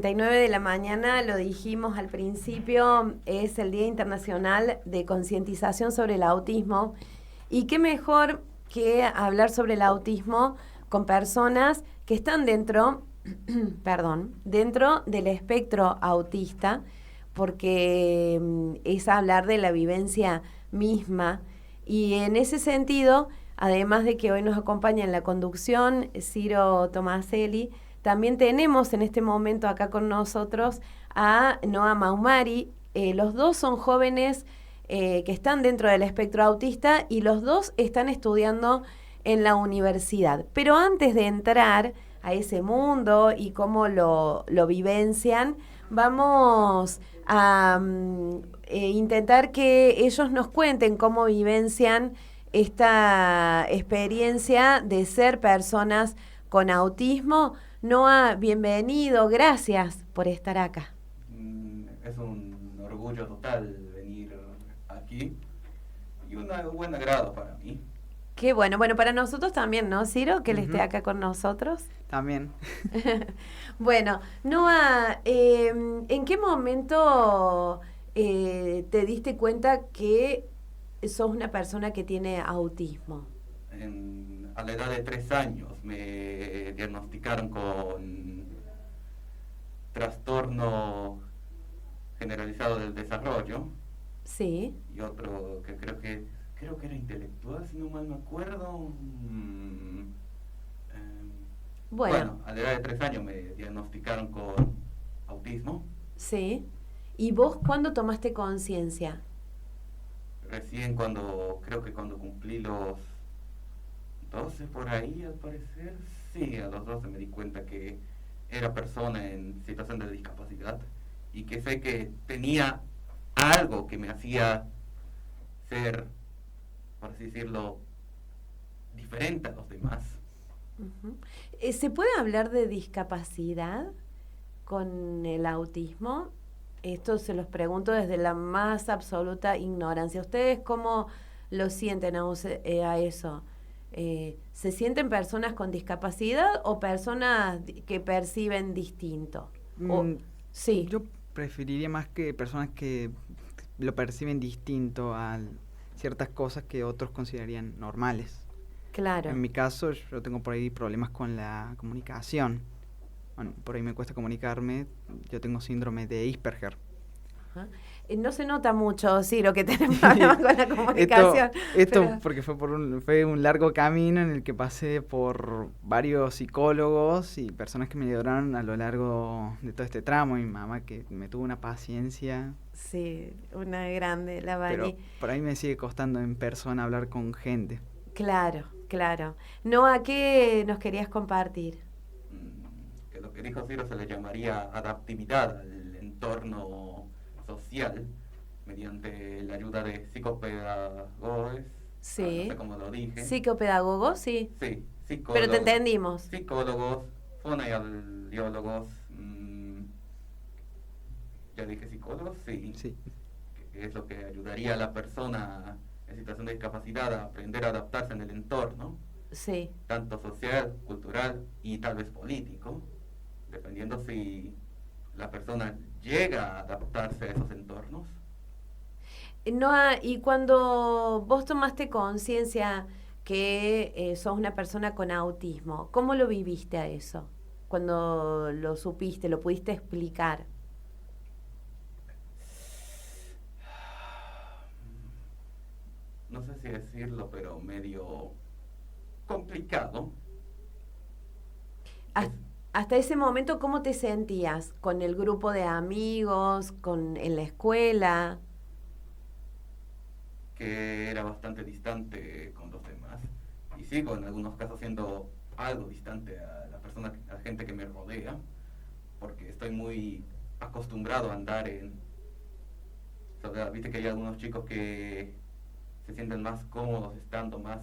11:39 de la mañana, lo dijimos al principio, es el Día Internacional de Concientización sobre el Autismo. Y qué mejor que hablar sobre el autismo con personas que están dentro, dentro del espectro autista, porque es hablar de la vivencia misma. Y en ese sentido, además de que hoy nos acompaña en la conducción Ciro Tomaselli, también tenemos en este momento acá con nosotros a Noa Maumari. Los dos son jóvenes que están dentro del espectro autista y los dos están estudiando en la universidad. Pero antes de entrar a ese mundo y cómo lo vivencian, vamos a intentar que ellos nos cuenten cómo vivencian esta experiencia de ser personas con autismo. Noa, bienvenido, gracias por estar acá. Es un orgullo total venir aquí y un buen agrado para mí. Qué bueno, para nosotros también, ¿no, Ciro? Que él esté acá con nosotros. También. Bueno, Noa, ¿en qué momento te diste cuenta que sos una persona que tiene autismo? A la edad de 3 años me diagnosticaron con trastorno generalizado del desarrollo. Sí. Y otro que creo que era intelectual, si no mal me acuerdo. Bueno, a la edad de 3 años me diagnosticaron con autismo. Sí. ¿Y vos cuándo tomaste conciencia? Recién creo que cuando cumplí los 12 por ahí, al parecer. Sí, a los 12 me di cuenta que era persona en situación de discapacidad y que sé que tenía algo que me hacía ser, por así decirlo, diferente a los demás. Uh-huh. ¿Se puede hablar de discapacidad con el autismo? Esto se los pregunto desde la más absoluta ignorancia. ¿Ustedes cómo lo sienten a eso? ¿Se sienten personas con discapacidad o personas que perciben distinto? Sí. Yo preferiría más que personas que lo perciben distinto a ciertas cosas que otros considerarían normales. Claro. En mi caso, yo tengo por ahí problemas con la comunicación. Bueno, por ahí me cuesta comunicarme. Yo tengo síndrome de Asperger. Ajá. No se nota mucho, Ciro, que tenés problemas con la comunicación. Esto porque fue un largo camino en el que pasé por varios psicólogos y personas que me ayudaron a lo largo de todo este tramo. Mi mamá que me tuvo una paciencia. Sí, una grande, la Vani. Pero por ahí me sigue costando en persona hablar con gente. Claro. Noa, ¿qué nos querías compartir? Que lo que dijo Ciro se le llamaría adaptividad al entorno social mediante la ayuda de psicopedagogos. Sí. No sé cómo lo dije. ¿Psicopedagogos? Sí. Sí, psicólogos. Pero te entendimos. Psicólogos, fonoaudiólogos. ¿Ya dije psicólogos? Sí. Que es lo que ayudaría a la persona en situación de discapacidad a aprender a adaptarse en el entorno. Sí. Tanto social, cultural y tal vez político, dependiendo si la persona llega a adaptarse a esos entornos. Noa, y cuando vos tomaste conciencia que sos una persona con autismo, ¿cómo lo viviste a eso? Cuando lo supiste, lo pudiste explicar. No sé si decirlo, pero medio complicado. Hasta ese momento, ¿cómo te sentías? ¿Con el grupo de amigos? ¿En la escuela? Que era bastante distante con los demás. Y sigo en algunos casos siendo algo distante a la gente que me rodea, porque estoy muy acostumbrado a andar viste que hay algunos chicos que se sienten más cómodos estando más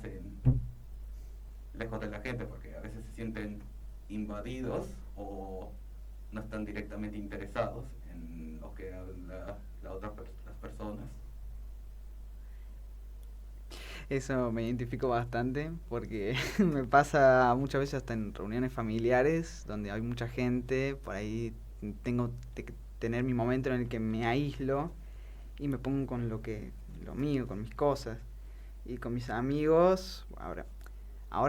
lejos de la gente, porque a veces se sienten invadidos o no están directamente interesados en lo que habla las personas. Eso me identifico bastante porque me pasa muchas veces hasta en reuniones familiares donde hay mucha gente, por ahí tengo que tener mi momento en el que me aíslo y me pongo con lo mío, con mis cosas. Y con mis amigos, ahora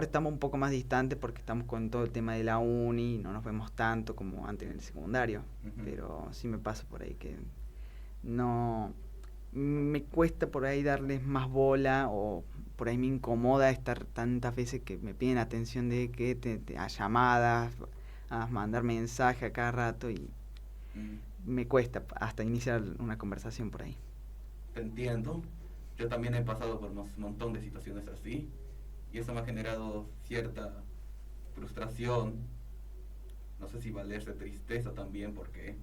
estamos un poco más distantes porque estamos con todo el tema de la uni, no nos vemos tanto como antes en el secundario, pero sí me pasa por ahí que no me cuesta por ahí darles más bola, o por ahí me incomoda estar tantas veces que me piden atención de que a llamadas, a mandar mensajes a cada rato, y me cuesta hasta iniciar una conversación por ahí. Te entiendo. Yo también he pasado por un montón de situaciones así, y eso me ha generado cierta frustración, no sé si valerse tristeza también, porque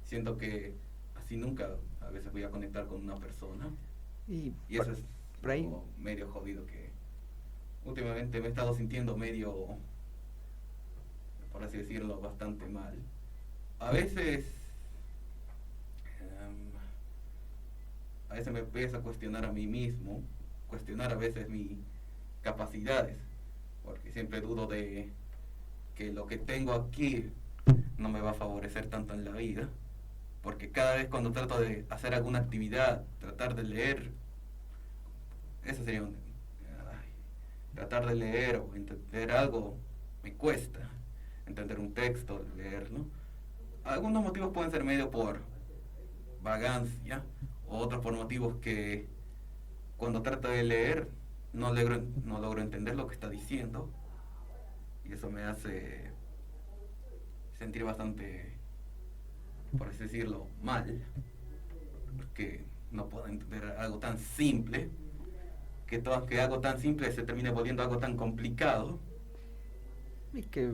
siento que así nunca a veces voy a conectar con una persona, y eso es por ahí medio jodido, que últimamente me he estado sintiendo medio, por así decirlo, bastante mal. A veces me empiezo a cuestionar a mí mismo, cuestionar a veces mis capacidades, porque siempre dudo de que lo que tengo aquí no me va a favorecer tanto en la vida, porque cada vez cuando trato de hacer alguna actividad, tratar de leer, eso sería tratar de leer o entender algo, me cuesta entender un texto, leerlo. Algunos motivos pueden ser medio por vagancia, otros por motivos que cuando trato de leer no logro entender lo que está diciendo, y eso me hace sentir bastante, por así decirlo, mal, porque no puedo entender algo tan simple, que algo tan simple se termine volviendo algo tan complicado. Es que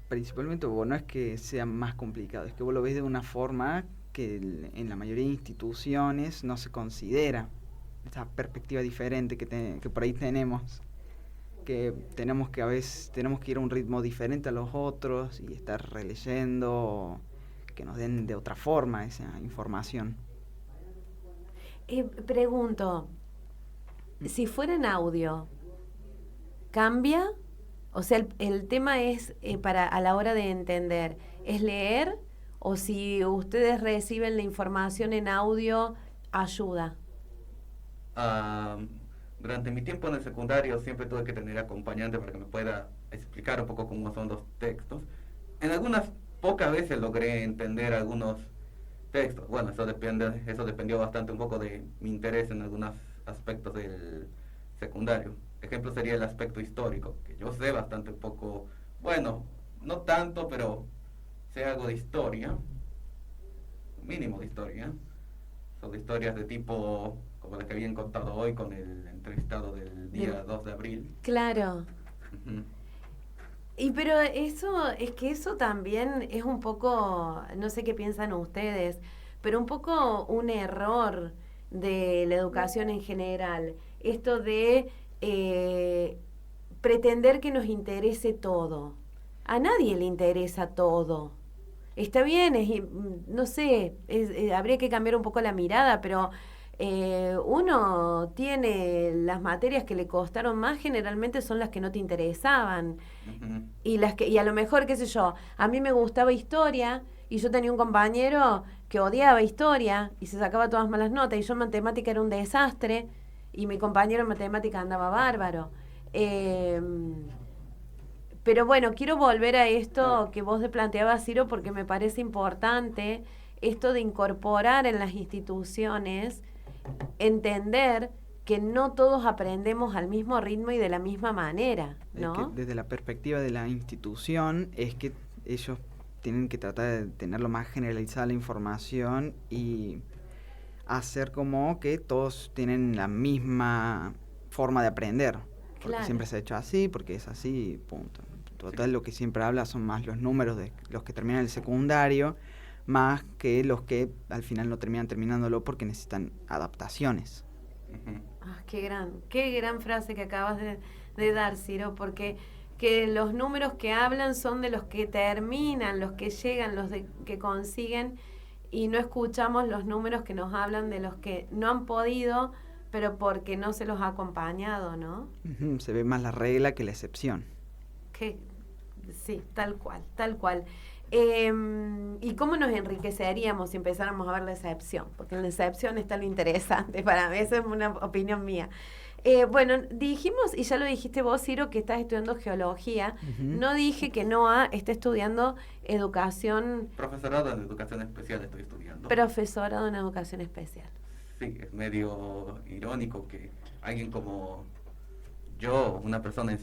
principalmente vos, no es que sea más complicado, es que vos lo ves de una forma que en la mayoría de instituciones no se considera, esa perspectiva diferente que por ahí tenemos, que tenemos que a veces tenemos que ir a un ritmo diferente a los otros y estar releyendo, que nos den de otra forma esa información. Pregunto, si fuera en audio, ¿cambia? O sea, el tema es, a la hora de entender, ¿es leer? O si ustedes reciben la información en audio, ¿ayuda? Durante mi tiempo en el secundario siempre tuve que tener acompañante para que me pueda explicar un poco cómo son los textos. En algunas pocas veces logré entender algunos textos. Bueno, eso dependió bastante un poco de mi interés en algunos aspectos del secundario. Ejemplo sería el aspecto histórico, que yo sé bastante poco, bueno, no tanto, pero sé algo de historia, mínimo de historia. Son de historias de tipo como las que habían contado hoy con el entrevistado del día 2 de abril. Claro. Pero eso también es un poco, no sé qué piensan ustedes, pero un poco un error de la educación en general. Esto de pretender que nos interese todo. A nadie le interesa todo. Está bien, no sé, habría que cambiar un poco la mirada, pero uno tiene las materias que le costaron más, generalmente son las que no te interesaban. Y a lo mejor, qué sé yo, a mí me gustaba historia y yo tenía un compañero que odiaba historia y se sacaba todas malas notas, y yo en matemática era un desastre y mi compañero en matemática andaba bárbaro. Pero bueno, quiero volver a esto que vos planteabas, Ciro, porque me parece importante esto de incorporar en las instituciones, entender que no todos aprendemos al mismo ritmo y de la misma manera, ¿no? Es que desde la perspectiva de la institución es que ellos tienen que tratar de tener lo más generalizada la información y hacer como que todos tienen la misma forma de aprender. Porque Claro. Siempre se ha hecho así, porque es así, punto. Total, lo que siempre habla son más los números de los que terminan el secundario, más que los que al final no terminan terminándolo porque necesitan adaptaciones. Qué gran frase que acabas de dar, Ciro, porque que los números que hablan son de los que terminan, los que llegan, que consiguen, y no escuchamos los números que nos hablan de los que no han podido, pero porque no se los ha acompañado, ¿no? Se ve más la regla que la excepción. Sí, tal cual, tal cual. ¿Y cómo nos enriqueceríamos si empezáramos a ver la excepción? Porque en la excepción está lo interesante para mí, esa es una opinión mía. Bueno, dijimos, y ya lo dijiste vos, Ciro, que estás estudiando geología. Ujú. No dije que Noah está estudiando educación, Profesorado en educación especial estoy estudiando. profesorado en educación especial. Sí, es medio irónico que alguien como yo, una persona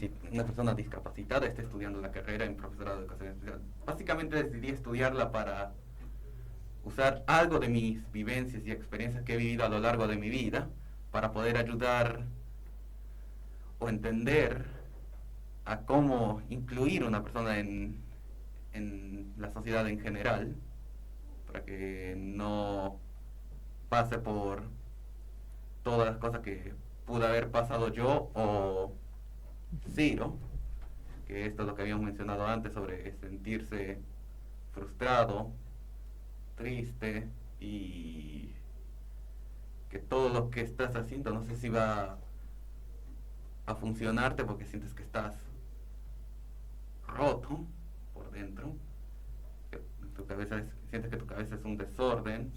discapacitada, esté estudiando la carrera en profesorado de educación especial. Básicamente decidí estudiarla para usar algo de mis vivencias y experiencias que he vivido a lo largo de mi vida para poder ayudar o entender a cómo incluir una persona en la sociedad en general, para que no pase por todas las cosas que pude haber pasado yo o Ciro, que esto es lo que habíamos mencionado antes sobre sentirse frustrado, triste y que todo lo que estás haciendo no sé si va a funcionarte porque sientes que estás roto por dentro, que sientes que tu cabeza es un desorden,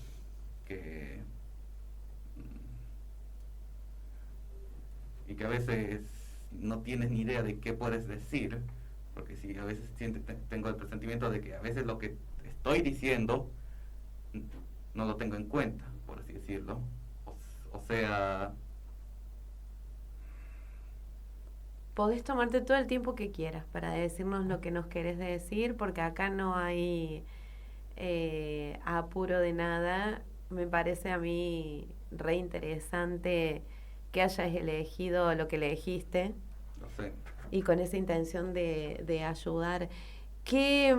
que y que a veces no tienes ni idea de qué puedes decir, porque si a veces tengo el presentimiento de que a veces lo que estoy diciendo no lo tengo en cuenta, por así decirlo, o sea, Podés tomarte todo el tiempo que quieras para decirnos lo que nos querés decir, porque acá no hay apuro de nada. Me parece a mí re interesante que hayas elegido lo que elegiste no sé. y con esa intención de ayudar. ¿Qué,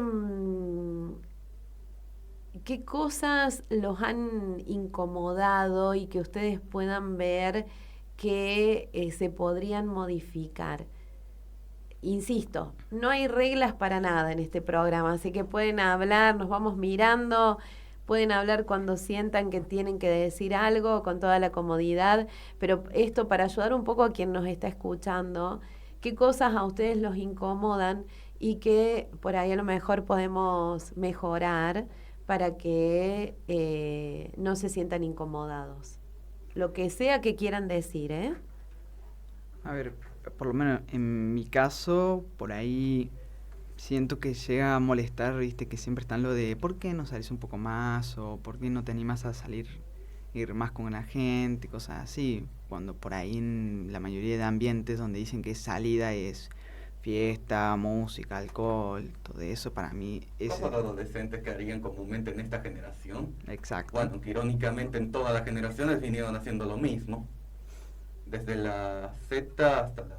¿Qué cosas los han incomodado y que ustedes puedan ver que se podrían modificar? Insisto, no hay reglas para nada en este programa, así que pueden hablar, nos vamos mirando, pueden hablar cuando sientan que tienen que decir algo con toda la comodidad, pero esto para ayudar un poco a quien nos está escuchando, qué cosas a ustedes los incomodan y que por ahí a lo mejor podemos mejorar para que no se sientan incomodados. Lo que sea que quieran decir, ¿eh? A ver, por lo menos en mi caso, por ahí siento que llega a molestar, viste, que siempre están lo de ¿por qué no sales un poco más? O ¿por qué no te animas a salir, ir más con la gente? Cosas así. Cuando por ahí en la mayoría de ambientes donde dicen que salida es fiesta, música, alcohol, todo eso para mí es... Cosas de adolescentes que harían comúnmente en esta generación. Exacto. Bueno, que irónicamente en todas las generaciones vinieron haciendo lo mismo. Desde la Z hasta de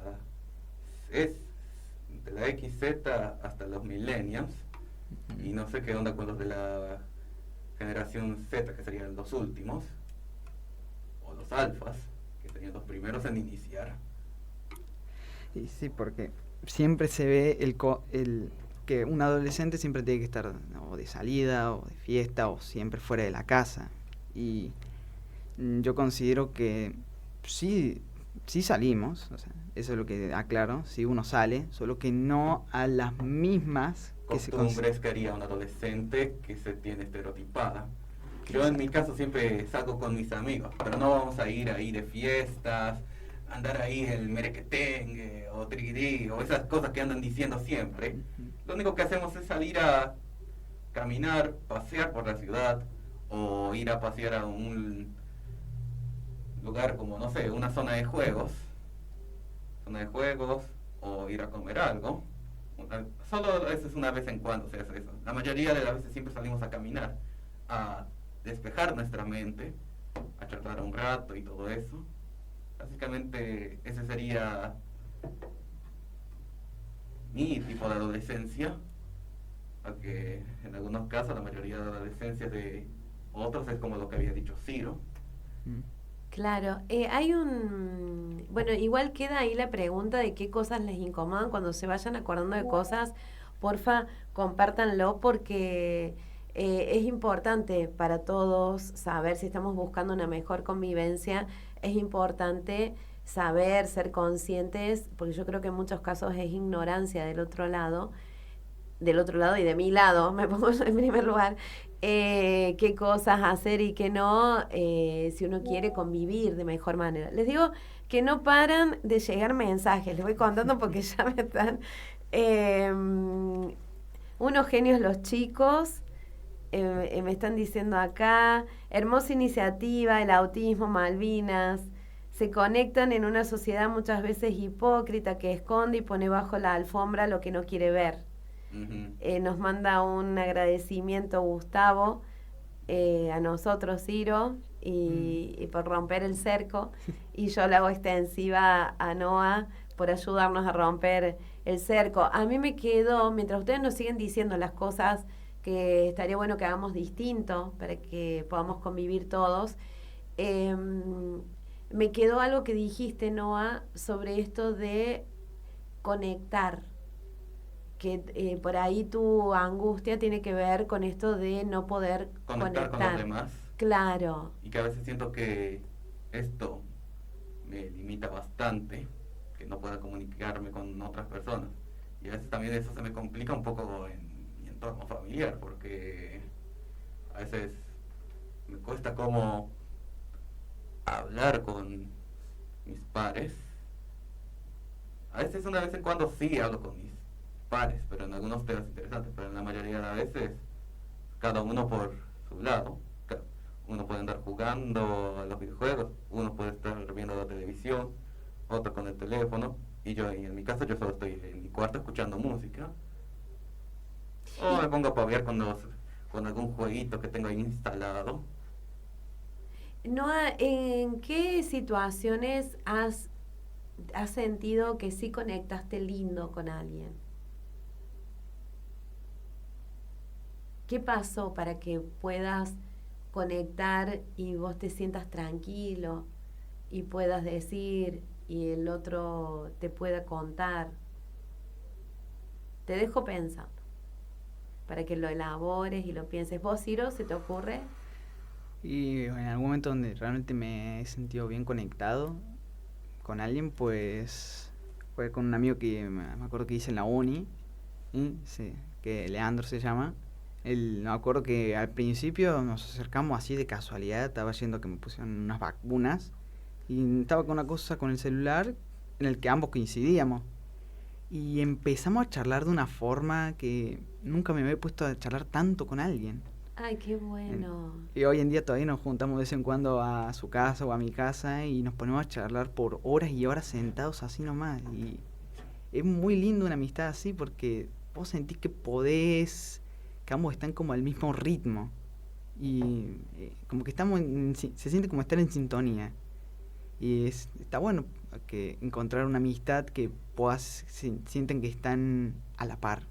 la XZ hasta los millennials. Y no sé qué onda con los de la generación Z, que serían los últimos, o los alfas, que serían los primeros en iniciar. Y sí, porque siempre se ve el que un adolescente siempre tiene que estar o de salida o de fiesta o siempre fuera de la casa. Y yo considero que sí salimos, o sea, eso es lo que aclaro, sí uno sale, solo que no a las mismas costumbres que haría un adolescente que se tiene estereotipada. Yo en mi caso siempre salgo con mis amigos, pero no vamos a ir ahí de fiestas, andar ahí el merequetengue o triquití o esas cosas que andan diciendo siempre. Lo único que hacemos es salir a caminar, pasear por la ciudad o ir a pasear a un lugar como, no sé, una zona de juegos o ir a comer algo. Solo eso es una vez en cuando se hace eso. La mayoría de las veces siempre salimos a caminar, a despejar nuestra mente, a charlar un rato y todo eso. Básicamente ese sería mi tipo de adolescencia, aunque en algunos casos la mayoría de adolescencia de otros es como lo que había dicho Ciro. Claro, hay un... Bueno, igual queda ahí la pregunta de qué cosas les incomodan. Cuando se vayan acordando de cosas, porfa, compártanlo porque es importante para todos saber si estamos buscando una mejor convivencia. Es importante saber, ser conscientes, porque yo creo que en muchos casos es ignorancia del otro lado. del otro lado y de mi lado, me pongo en primer lugar, qué cosas hacer y qué no, si uno quiere convivir de mejor manera. Les digo que no paran de llegar mensajes, les voy contando porque ya me están... unos genios los chicos, me están diciendo acá, hermosa iniciativa, el autismo, Malvinas, se conectan en una sociedad muchas veces hipócrita que esconde y pone bajo la alfombra lo que no quiere ver. Nos manda un agradecimiento Gustavo, a nosotros, Ciro, y por romper el cerco, y yo le hago extensiva a Noa por ayudarnos a romper el cerco. A mí me quedó, mientras ustedes nos siguen diciendo las cosas que estaría bueno que hagamos distinto para que podamos convivir todos, me quedó algo que dijiste, Noa, sobre esto de conectar, que por ahí tu angustia tiene que ver con esto de no poder Conectar con los demás. Claro. Y que a veces siento que esto me limita bastante, que no pueda comunicarme con otras personas. Y a veces también eso se me complica un poco en mi entorno familiar, porque a veces me cuesta como hablar con mis padres. A veces una vez en cuando sí hablo con mis padres, pero en algunos temas interesantes, pero en la mayoría de las veces cada uno por su lado. Uno puede andar jugando a los videojuegos, uno puede estar viendo la televisión, otro con el teléfono, y en mi caso yo solo estoy en mi cuarto escuchando música, o me pongo a paviar con algún jueguito que tengo ahí instalado. Noa, ¿en qué situaciones has sentido que sí conectaste lindo con alguien? ¿Qué pasó para que puedas conectar y vos te sientas tranquilo y puedas decir y el otro te pueda contar? Te dejo pensando para que lo elabores y lo pienses. ¿Vos, Ciro, se te ocurre? Y en algún momento donde realmente me he sentido bien conectado con alguien, pues fue con un amigo que me acuerdo que hice en la uni, sí, que Leandro se llama. Me acuerdo que al principio nos acercamos así de casualidad, estaba yendo que me pusieron unas vacunas y estaba con una cosa con el celular en el que ambos coincidíamos. Y empezamos a charlar de una forma que nunca me había puesto a charlar tanto con alguien. Ay, qué bueno. Y hoy en día todavía nos juntamos de vez en cuando a su casa o a mi casa y nos ponemos a charlar por horas y horas sentados así nomás. Y es muy lindo una amistad así porque vos sentís que podés, que ambos están como al mismo ritmo. Y como que se siente como estar en sintonía. Y está bueno que encontrar una amistad que sienten que están a la par.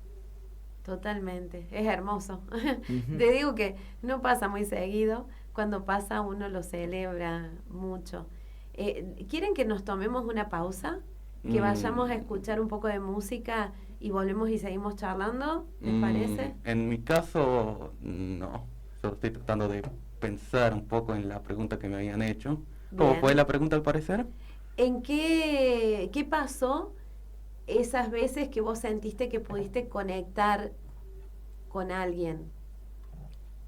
Totalmente, es hermoso. Uh-huh. Te digo que no pasa muy seguido, cuando pasa uno lo celebra mucho. ¿Quieren que nos tomemos una pausa? Que vayamos a escuchar un poco de música y volvemos y seguimos charlando, ¿les parece? En mi caso, no. Solo estoy tratando de pensar un poco en la pregunta que me habían hecho. ¿Cómo Bien. fue la pregunta al parecer? ¿En qué pasó esas veces que vos sentiste que pudiste conectar con alguien?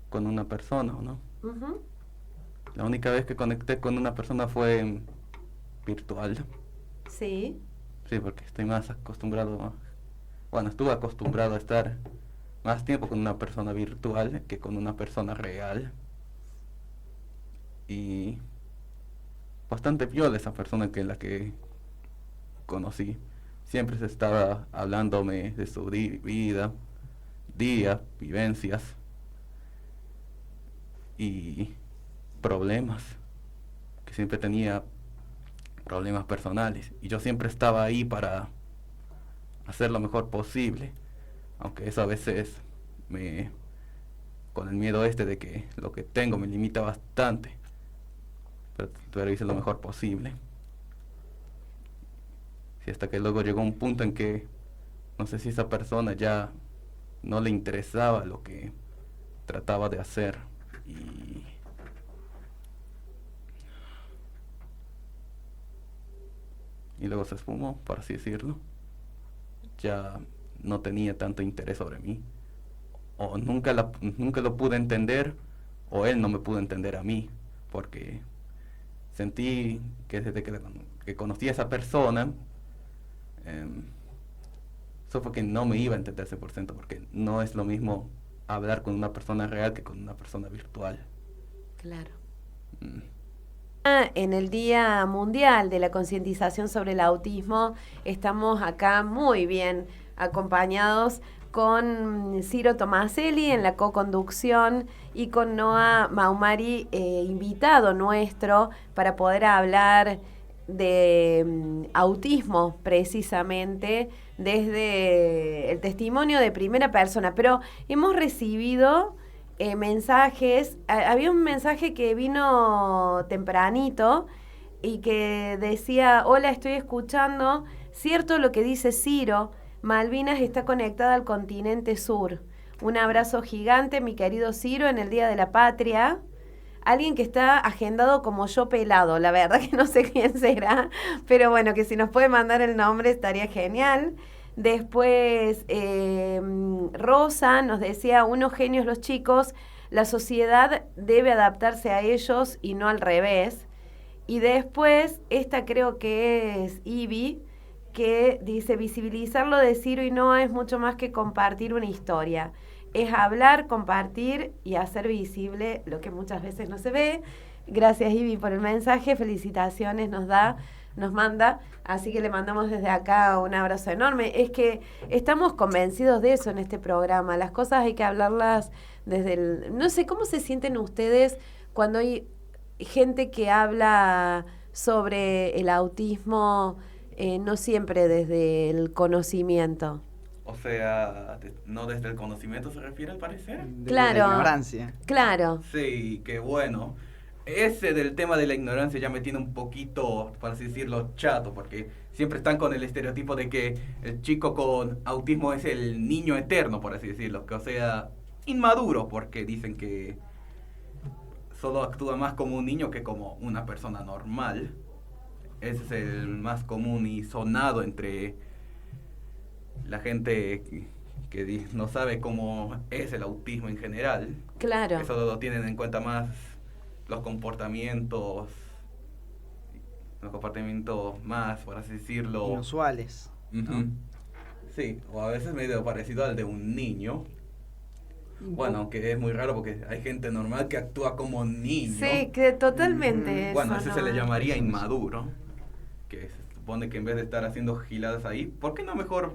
Con una persona, ¿no? Uh-huh. La única vez que conecté con una persona fue virtual. Sí. Sí, porque estoy más acostumbrado, estuve acostumbrado a estar más tiempo con una persona virtual que con una persona real. Y bastante piola esa persona la que conocí. Siempre se estaba hablándome de su vida, días, vivencias y problemas, que siempre tenía problemas personales y yo siempre estaba ahí para hacer lo mejor posible, aunque eso a veces con el miedo de que lo que tengo me limita bastante, pero hice lo mejor posible. Sí, hasta que luego llegó un punto en que no sé si esa persona ya no le interesaba lo que trataba de hacer y luego se esfumó, por así decirlo. Ya no tenía tanto interés sobre mí. O nunca lo pude entender, o él no me pudo entender a mí, porque sentí que desde que conocí a esa persona, supo que no me iba a entender 100%, porque no es lo mismo hablar con una persona real que con una persona virtual. Claro. Mm. En el Día Mundial de la Concientización sobre el Autismo, estamos acá muy bien acompañados con Ciro Tomaselli en la co-conducción y con Noah Maumari, invitado nuestro, para poder hablar de autismo precisamente desde el testimonio de primera persona. Pero hemos recibido mensajes. Había un mensaje que vino tempranito y que decía: hola, estoy escuchando, cierto lo que dice Ciro, Malvinas está conectada al continente sur. Un abrazo gigante, mi querido Ciro, en el Día de la Patria. Alguien que está agendado como yo pelado, la verdad que no sé quién será, pero bueno, que si nos puede mandar el nombre estaría genial. Después Rosa nos decía: unos genios los chicos, la sociedad debe adaptarse a ellos y no al revés. Y después, esta creo que es Ivy, que dice: visibilizar lo de Ciro y Noah es mucho más que compartir una historia. Es hablar, compartir y hacer visible lo que muchas veces no se ve. Gracias, Ivy, por el mensaje. Felicitaciones nos manda. Así que le mandamos desde acá un abrazo enorme. Es que estamos convencidos de eso en este programa. Las cosas hay que hablarlas desde el... No sé, ¿cómo se sienten ustedes cuando hay gente que habla sobre el autismo, no siempre desde el conocimiento? O sea, no desde el conocimiento se refiere al parecer. Claro. De la ignorancia. Claro. Sí, que bueno. Ese del tema de la ignorancia ya me tiene un poquito, por así decirlo, chato, porque siempre están con el estereotipo de que el chico con autismo es el niño eterno, por así decirlo, que o sea, inmaduro, porque dicen que solo actúa más como un niño que como una persona normal. Ese es el más común y sonado entre la gente que no sabe cómo es el autismo en general. Claro. Eso lo tienen en cuenta más los comportamientos más, por así decirlo, inusuales. Uh-huh. Sí, o a veces medio parecido al de un niño. Bueno, aunque es muy raro porque hay gente normal que actúa como niño. Sí, que totalmente. Eso, bueno, ese ¿no? se le llamaría inmaduro, que se supone que en vez de estar haciendo giladas ahí, ¿por qué no mejor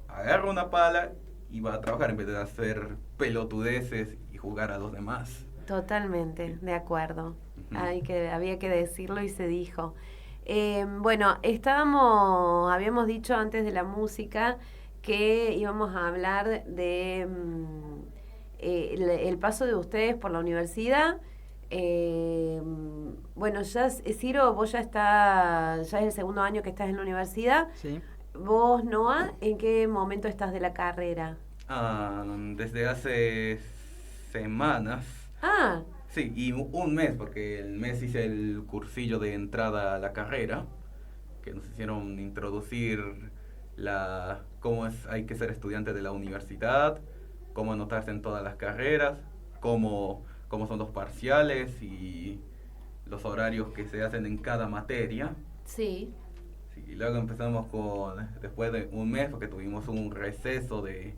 agarra una pala y va a trabajar en vez de hacer pelotudeces y jugar a los demás? Totalmente, de acuerdo. Uh-huh. Había que decirlo y se dijo. Bueno, habíamos dicho antes de la música que íbamos a hablar de el paso de ustedes por la universidad. Bueno, ya, Ciro, vos ya es el segundo año que estás en la universidad. Sí. Vos, Noah, ¿en qué momento estás de la carrera? Desde hace semanas. Ah. Sí, y un mes, porque el mes hice el cursillo de entrada a la carrera, que nos hicieron introducir hay que ser estudiante de la universidad, cómo anotarse en todas las carreras, cómo son los parciales y los horarios que se hacen en cada materia. Sí. Sí, y luego empezamos después de un mes, porque tuvimos un receso de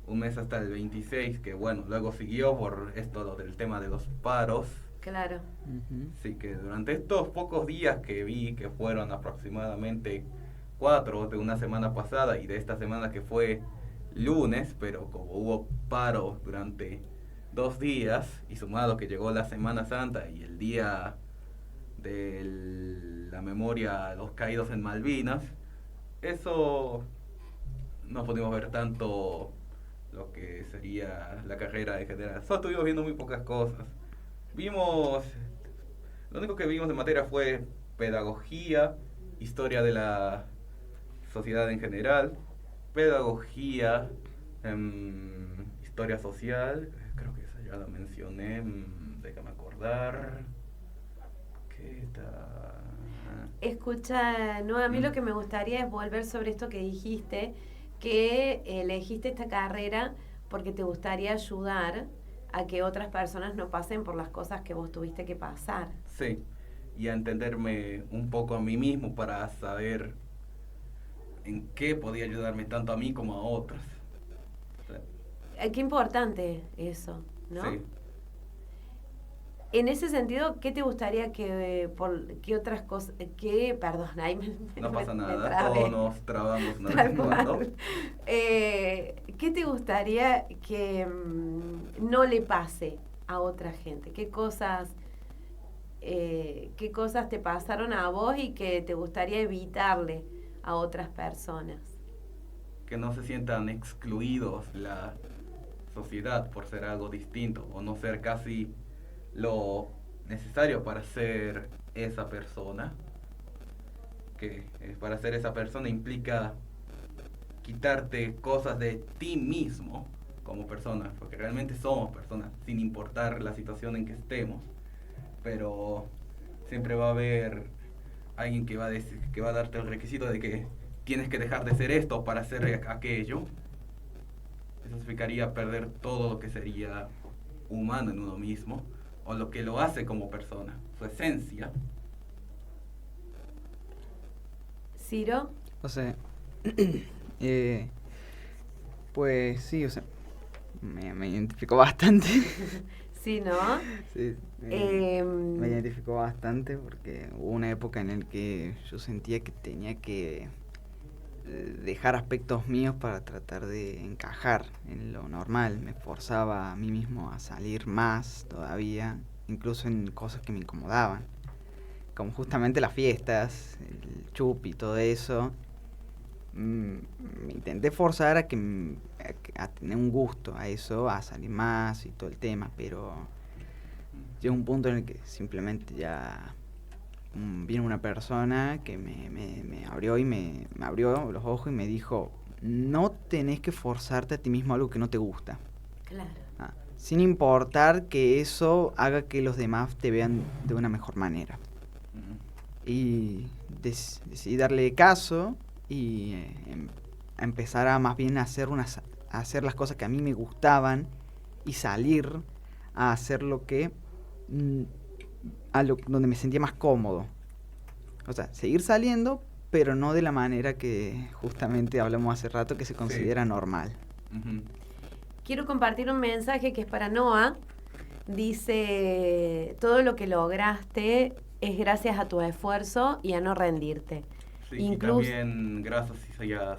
un mes hasta el 26, que bueno, luego siguió por lo del tema de los paros. Claro. Uh-huh. Sí, que durante estos pocos días que vi, que fueron aproximadamente 4 de una semana pasada y de esta semana que fue lunes, pero como hubo paro durante 2 días y sumado que llegó la Semana Santa y el día de la memoria a los caídos en Malvinas, eso no pudimos ver tanto lo que sería la carrera en general. Solo estuvimos viendo muy pocas cosas. Lo único que vimos de materia fue pedagogía, historia de la sociedad en general, pedagogía, historia social, creo que esa ya la mencioné, déjame acordar. ¿Qué tal? Escucha, no, a mí lo que me gustaría es volver sobre esto que dijiste, que elegiste esta carrera porque te gustaría ayudar a que otras personas no pasen por las cosas que vos tuviste que pasar. Sí, y a entenderme un poco a mí mismo para saber en qué podía ayudarme tanto a mí como a otros. Qué importante eso, ¿no? Sí. En ese sentido, ¿qué te gustaría qué otras cosas, perdón, ahí No pasa me nada, trabé. todos nos trabamos una Tal vez en cuando. cual. ¿Qué te gustaría que no le pase a otra gente? ¿Qué cosas te pasaron a vos y que te gustaría evitarle a otras personas? Que no se sientan excluidos la sociedad por ser algo distinto o no ser casi lo necesario para ser esa persona. Que para ser esa persona implica quitarte cosas de ti mismo como persona, porque realmente somos personas, sin importar la situación en que estemos, pero siempre va a haber alguien que va a darte el requisito de que tienes que dejar de ser esto para hacer aquello. Eso significaría perder todo lo que sería humano en uno mismo, o lo que lo hace como persona, su esencia. ¿Ciro? O sea, pues sí, o sea, me identificó bastante. Sí, ¿no? Sí, me identificó bastante porque hubo una época en la que yo sentía que tenía que dejar aspectos míos para tratar de encajar en lo normal. Me forzaba a mí mismo a salir más todavía, incluso en cosas que me incomodaban, como justamente las fiestas, el chup y todo eso. Me intenté forzar a tener un gusto a eso, a salir más y todo el tema, pero llegó un punto en el que simplemente ya vino una persona que me abrió y me abrió los ojos y me dijo: no tenés que forzarte a ti mismo algo que no te gusta. Claro. Sin importar que eso haga que los demás te vean de una mejor manera. Y decidí darle caso y a empezar a más bien a hacer las cosas que a mí me gustaban y salir a hacer lo que donde me sentía más cómodo. O sea, seguir saliendo, pero no de la manera que justamente hablamos hace rato, que se considera normal. Uh-huh. Quiero compartir un mensaje que es para Noah. Dice: todo lo que lograste es gracias a tu esfuerzo y a no rendirte. Sí, y también gracias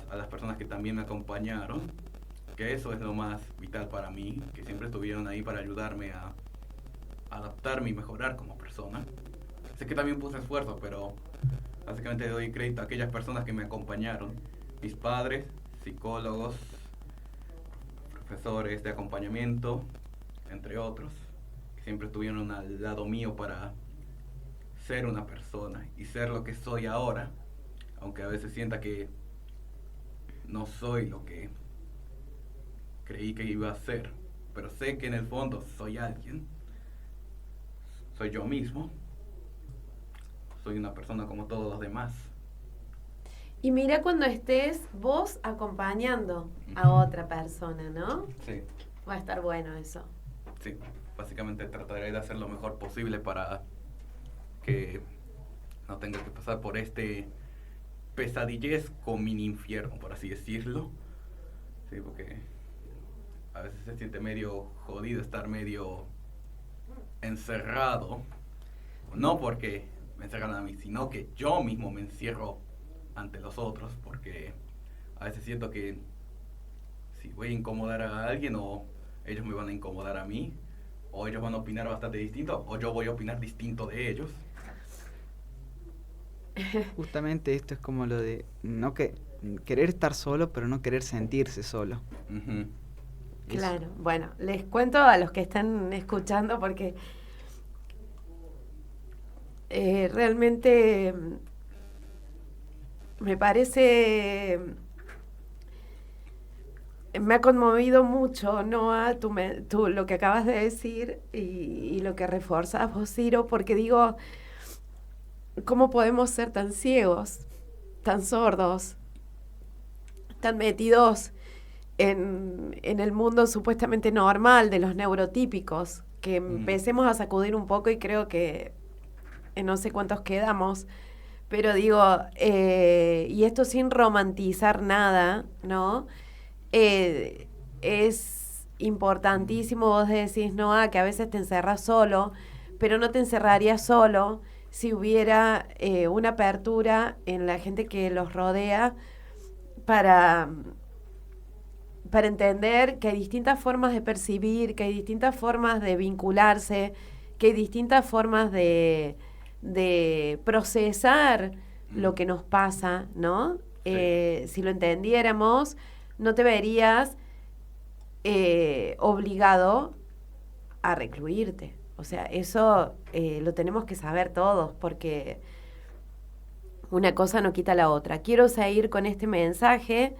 a las personas que también me acompañaron, que eso es lo más vital para mí, que siempre estuvieron ahí para ayudarme a adaptarme y mejorar como persona. Sé que también puse esfuerzo, pero básicamente doy crédito a aquellas personas que me acompañaron, mis padres, psicólogos, profesores de acompañamiento, entre otros, que siempre estuvieron al lado mío para ser una persona y ser lo que soy ahora, aunque a veces sienta que no soy lo que creí que iba a ser, pero sé que en el fondo soy alguien, soy yo mismo, soy una persona como todos los demás. Y mira cuando estés vos acompañando a otra persona, ¿no? Sí. Va a estar bueno eso. Sí, básicamente trataré de hacer lo mejor posible para que no tenga que pasar por este pesadillesco mini infierno, por así decirlo. Sí, porque a veces se siente medio jodido estar medio encerrado. No porque me encerran a mí, sino que yo mismo me encierro ante los otros, porque a veces siento que si voy a incomodar a alguien, o ellos me van a incomodar a mí, o ellos van a opinar bastante distinto, o yo voy a opinar distinto de ellos. Justamente esto es como lo de querer estar solo, pero no querer sentirse solo. Uh-huh. Claro, bueno, les cuento a los que están escuchando porque realmente me parece, me ha conmovido mucho, Noah, tú lo que acabas de decir y lo que reforzas vos, Ciro, porque digo, ¿cómo podemos ser tan ciegos, tan sordos, tan metidos en el mundo supuestamente normal de los neurotípicos, que empecemos a sacudir un poco y creo que no sé cuántos quedamos, pero digo, y esto sin romantizar nada, ¿no? Es importantísimo, vos decís, Noa, que a veces te encerras solo, pero no te encerrarías solo si hubiera una apertura en la gente que los rodea para entender que hay distintas formas de percibir, que hay distintas formas de vincularse, que hay distintas formas de procesar lo que nos pasa, ¿no? Sí. Si lo entendiéramos, no te verías obligado a recluirte. O sea, eso lo tenemos que saber todos, porque una cosa no quita la otra. Quiero seguir con este mensaje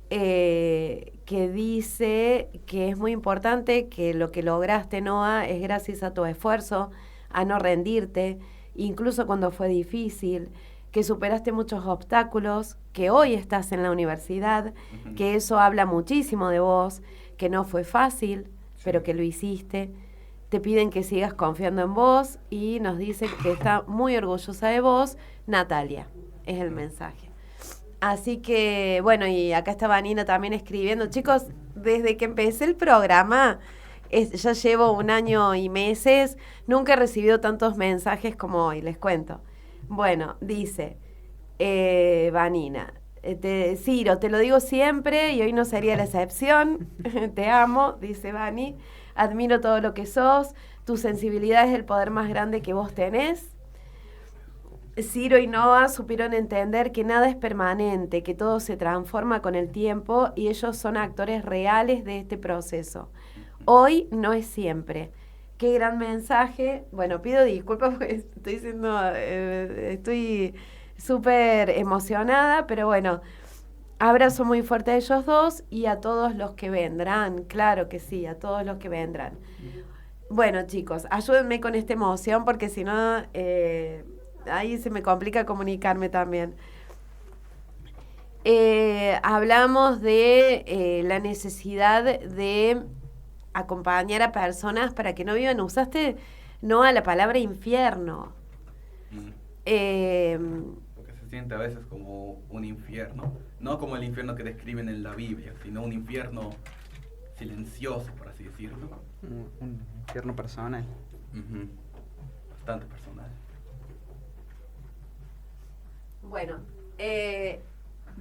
que dice que es muy importante, que lo que lograste, Noa, es gracias a tu esfuerzo, a no rendirte, incluso cuando fue difícil, que superaste muchos obstáculos, que hoy estás en la universidad, que eso habla muchísimo de vos, que no fue fácil, pero que lo hiciste. Te piden que sigas confiando en vos y nos dice que está muy orgullosa de vos, Natalia, es el mensaje. Así que, bueno, y acá está Vanina también escribiendo. Chicos, desde que empecé el programa, ya llevo 1 año y meses, nunca he recibido tantos mensajes como hoy, les cuento. Bueno, dice Vanina, Ciro, te lo digo siempre y hoy no sería la excepción. Te amo, dice Vani. Admiro todo lo que sos. Tu sensibilidad es el poder más grande que vos tenés. Ciro y Noa supieron entender que nada es permanente, que todo se transforma con el tiempo y ellos son actores reales de este proceso. Hoy no es siempre. Qué gran mensaje. Bueno, pido disculpas porque estoy súper emocionada, pero bueno, abrazo muy fuerte a ellos dos y a todos los que vendrán, claro que sí, a todos los que vendrán. Bueno, chicos, ayúdenme con esta emoción porque si no, ahí se me complica comunicarme también. Hablamos de la necesidad de acompañar a personas para que no vivan. Usaste, no, a la palabra infierno. Porque se siente a veces como un infierno, no como el infierno que describen en la Biblia, sino un infierno silencioso, por así decirlo. Un infierno personal. Bastante personal. Bueno,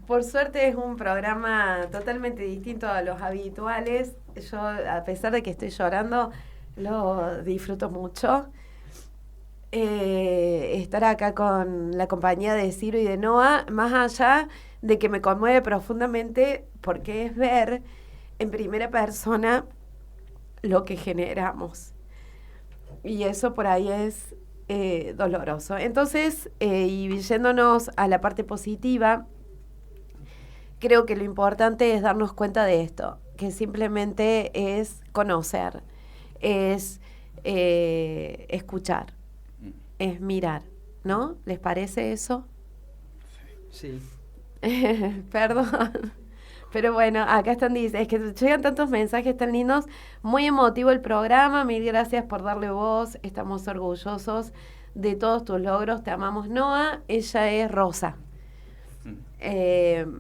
por suerte es un programa totalmente distinto a los habituales. Yo, a pesar de que estoy llorando, lo disfruto mucho. Estar acá con la compañía de Ciro y de Noa, más allá de que me conmueve profundamente, porque es ver en primera persona lo que generamos. Y eso por ahí es doloroso. Entonces, y yéndonos a la parte positiva, creo que lo importante es darnos cuenta de esto, que simplemente es conocer, es escuchar, es mirar, ¿no? ¿Les parece eso? Sí. Perdón. Pero bueno, acá están, dice, es que llegan tantos mensajes tan lindos, muy emotivo el programa, mil gracias por darle voz, estamos orgullosos de todos tus logros, te amamos, Noa, ella es Rosa.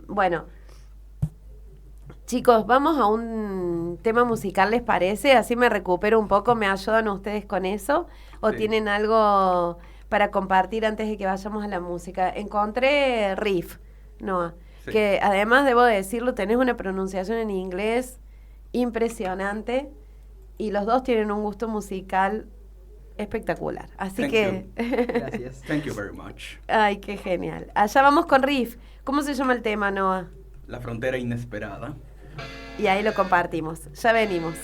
Bueno, chicos, vamos a un tema musical, ¿les parece? Así me recupero un poco, ¿me ayudan ustedes con eso? ¿O sí tienen algo para compartir antes de que vayamos a la música? Encontré Riff, Noa. Sí. Que además, debo decirlo, tenés una pronunciación en inglés impresionante y los dos tienen un gusto musical espectacular. Así que... Gracias. Thank you very much. Ay, qué genial. Allá vamos con Riff. ¿Cómo se llama el tema, Noa? La frontera inesperada. Y ahí lo compartimos. Ya venimos.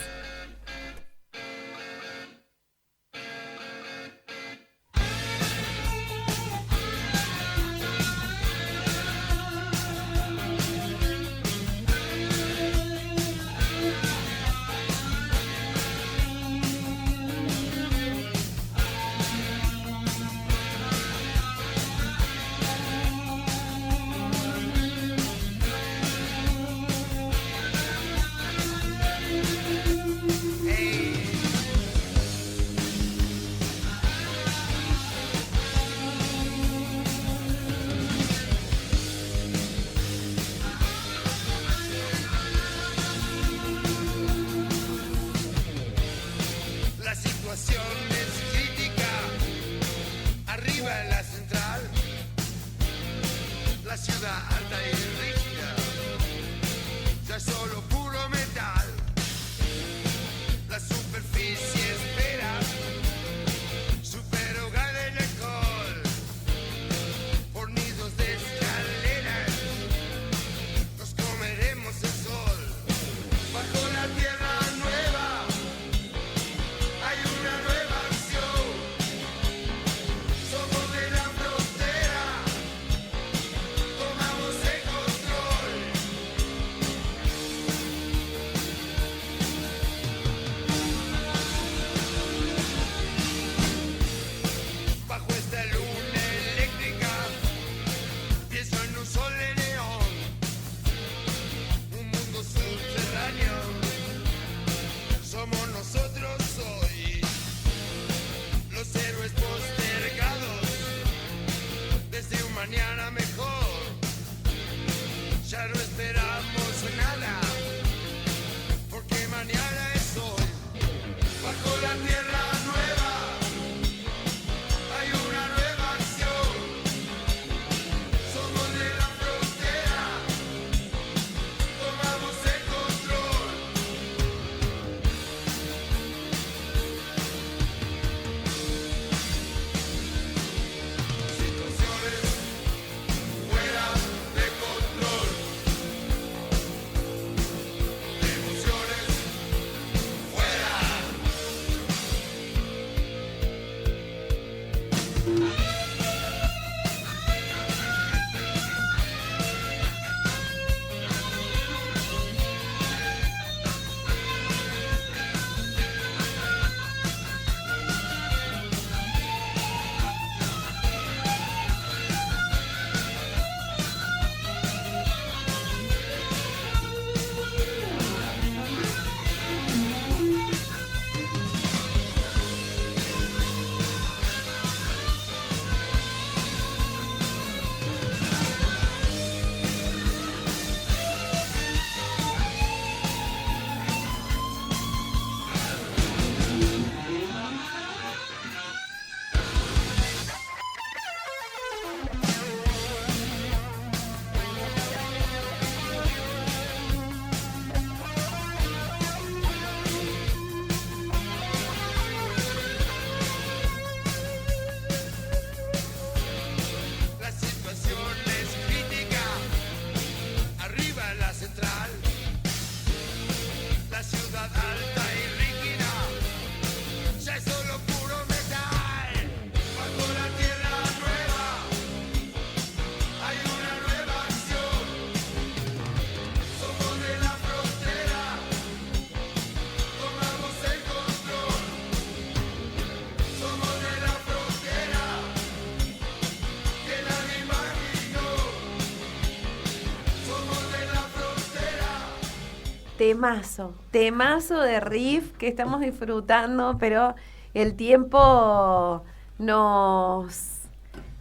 temazo de riff que estamos disfrutando, pero el tiempo nos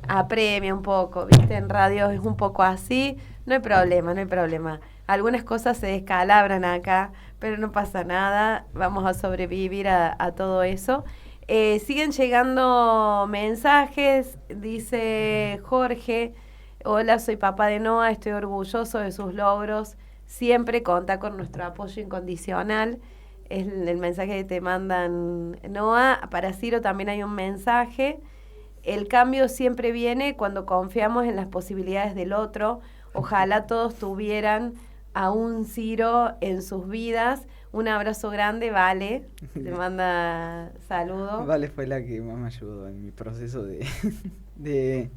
apremia un poco, ¿viste? En radio es un poco así, no hay problema. Algunas cosas se descalabran acá, pero no pasa nada, vamos a sobrevivir a todo eso. Siguen llegando mensajes, dice Jorge: hola, soy papá de Noah, estoy orgulloso de sus logros, siempre cuenta con nuestro apoyo incondicional. Es el mensaje que te mandan, Noah. Para Ciro también hay un mensaje: el cambio siempre viene cuando confiamos en las posibilidades del otro. Ojalá todos tuvieran a un Ciro en sus vidas. Un abrazo grande, Vale. Te manda saludos. Vale fue la que más me ayudó en mi proceso de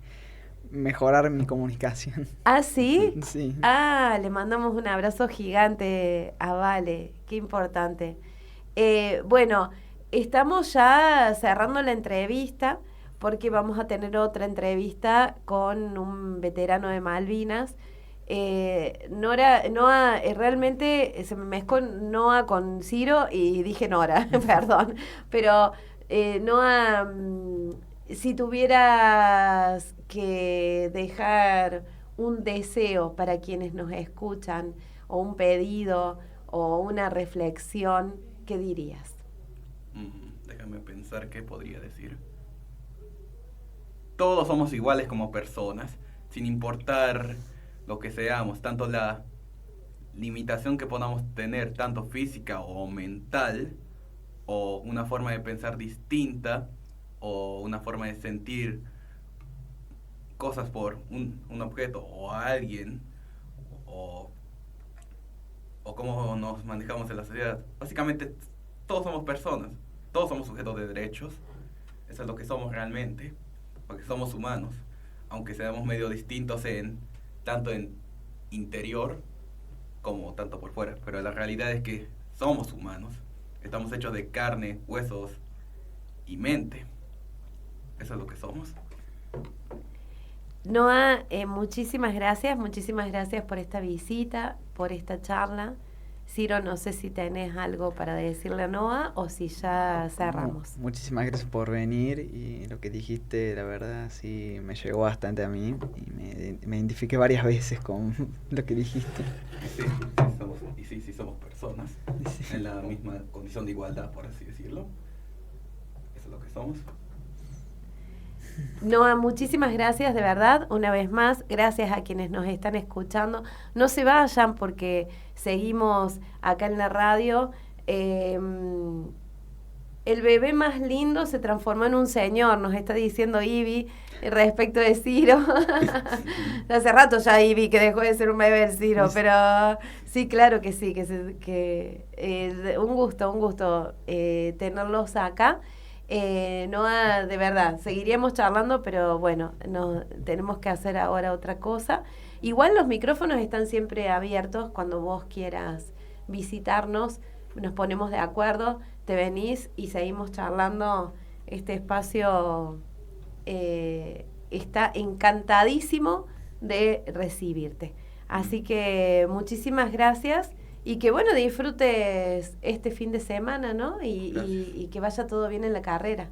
mejorar mi comunicación. ¿Ah, sí? Sí. Ah, le mandamos un abrazo gigante a Vale. Qué importante. Bueno, estamos ya cerrando la entrevista porque vamos a tener otra entrevista con un veterano de Malvinas. Noah, realmente se me mezcló Noah con Ciro y dije Nora, perdón. Pero Noah, si tuvieras que dejar un deseo para quienes nos escuchan, o un pedido, o una reflexión, ¿qué dirías? Déjame pensar qué podría decir. Todos somos iguales como personas, sin importar lo que seamos, tanto la limitación que podamos tener, tanto física o mental, o una forma de pensar distinta, o una forma de sentir cosas por un objeto o alguien, o cómo nos manejamos en la sociedad. Básicamente, todos somos personas, todos somos sujetos de derechos. Eso es lo que somos realmente, porque somos humanos, aunque seamos medio distintos tanto en interior como tanto por fuera, pero la realidad es que somos humanos, estamos hechos de carne, huesos y mente. Eso es lo que somos. Noah, muchísimas gracias por esta visita, por esta charla. Ciro, no sé si tenés algo para decirle a Noah o si ya cerramos. No, muchísimas gracias por venir, y lo que dijiste, la verdad, sí me llegó bastante a mí y me identifiqué varias veces con lo que dijiste. Sí, somos personas, sí, en la misma condición de igualdad, por así decirlo. Eso es lo que somos. Noah, muchísimas gracias, de verdad, una vez más, gracias a quienes nos están escuchando. No se vayan porque seguimos acá en la radio. El bebé más lindo se transformó en un señor, nos está diciendo Ivy respecto de Ciro. Hace rato ya Ivy que dejó de ser un bebé el Ciro, pero sí, claro que sí, un gusto tenerlos acá. Noah, de verdad, seguiríamos charlando, pero bueno, tenemos que hacer ahora otra cosa. Igual los micrófonos están siempre abiertos cuando vos quieras visitarnos, nos ponemos de acuerdo, te venís y seguimos charlando. Este espacio está encantadísimo de recibirte. Así que muchísimas gracias. Y que bueno, disfrutes este fin de semana, ¿no? Y que vaya todo bien en la carrera.